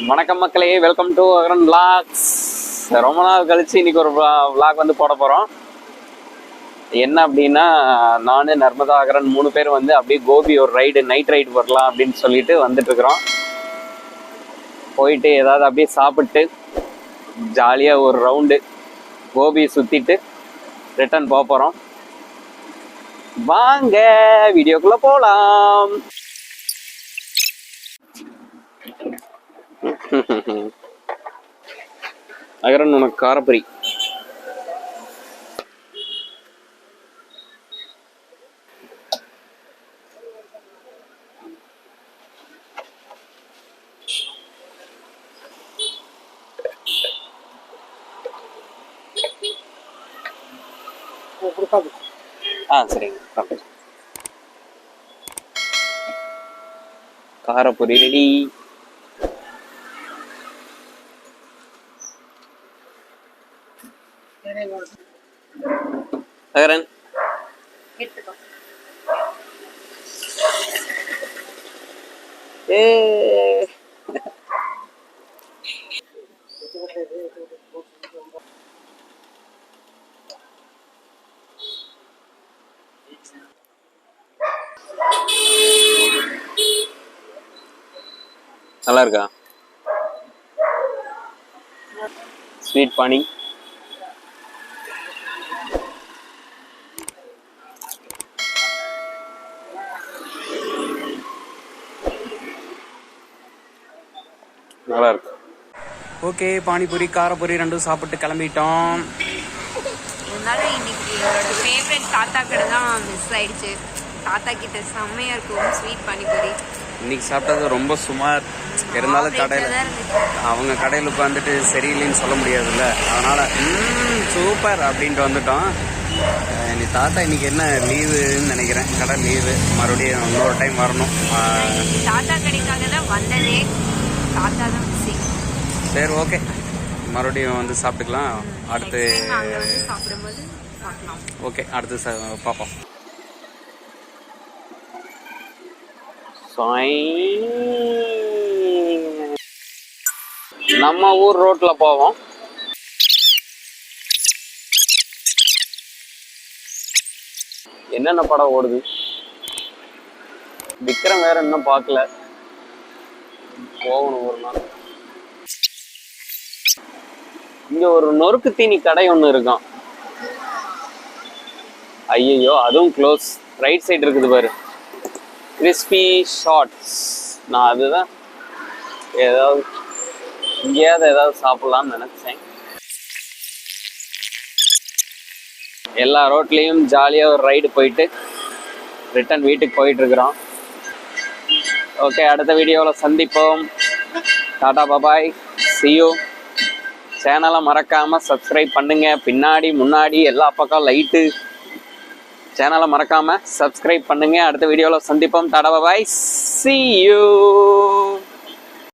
வணக்கம் மக்களே, welcome to அகரன் vlogs. ரொம்ப நாள் கழிச்சு இன்னைக்கு ஒரு விளாக் வந்து போட போகிறோம். என்ன அப்படின்னா, நான் நர்மதா அகரன் 3 பேர் வந்து அப்படியே கோபி ஒரு ரைடு, நைட் ரைடு வரலாம் அப்படின்னு சொல்லிட்டு வந்துட்டு இருக்கிறோம். போயிட்டு ஏதாவது அப்படியே சாப்பிட்டு ஜாலியாக ஒரு ரவுண்டு கோபியை சுற்றிட்டு ரிட்டர்ன் போக போகிறோம். வாங்க வீடியோக்குள்ளே போகலாம். அகரன் உனக்கு காரப்பொரி. சரிங்க, காரப்பொரி ரெடி. அகரன் நல்லா இருக்கா? ஸ்வீட் பானி. நல்லா இருக்கு. ஓகே, பானிபூரி காரப்பூரி ரெண்டும் சாப்பிட்டு கிளம்பிட்டோம். இருந்தாலும் இன்னைக்கு என்னோட ஃபேவரட் தாத்தா கடை தான் மிஸ் ஆயிடுச்சு. தாத்தா கிட்ட செம்மையா இருக்கும் ஸ்வீட் பானிபூரி. இன்னைக்கு சாப்பிட்டது ரொம்ப சுமார். இருந்தாலும் அவங்க கடையில் உட்காந்துட்டு சரியில்லைன்னு சொல்ல முடியாதுல்ல, அதனால சூப்பர் அப்படின்ட்டு வந்துட்டோம். நீ தாத்தா இன்னைக்கு என்ன லீவுன்னு நினைக்கிறேன், கடை லீவு. மறுபடியும் இன்னொரு டைம் வரணும். தாத்தா கடைக்காக தான் வந்ததே. தாத்தா தான் மிஸ்ஸிங். சரி, ஓகே, மறுபடியும் வந்து சாப்பிட்டுக்கலாம். அடுத்து சாப்பிடும்போது பார்க்கலாம். ஓகே, அடுத்து பார்ப்போம். நம்ம ஊர் ரோட்ல போவோம். என்னென்ன படம் ஓடுது? விக்ரம் வேற இன்னும் பார்க்கல, போகணும் ஒரு நாள். இங்க ஒரு நொறுக்கு தீனி கடை ஒன்று இருக்கான். ஐயோ, அதுவும் க்ளோஸ். ரைட் சைடு இருக்குது பாரு, கிறிஸ்பி ஷார்ட்ஸ். நான் அதுதான் ஏதாவது இங்கேயாவது ஏதாவது சாப்பிடலாம்னு நினைச்சேன். எல்லா ரோட்லேயும் ஜாலியாக ஒரு ரைடு போயிட்டு ரிட்டர்ன் வீட்டுக்கு போயிட்டு இருக்கிறோம். ஓகே, அடுத்த வீடியோவில் சந்திப்போம். Tata பாபாய், see you. சேனலை மறக்காமல் சப்ஸ்கிரைப் பண்ணுங்க. பின்னாடி முன்னாடி எல்லா பக்கம் லைட்டு. சேனலை மறக்காமல் சப்ஸ்கிரைப் பண்ணுங்க. அடுத்த வீடியோவில் சந்திப்போம். Tata பாபாய், see you.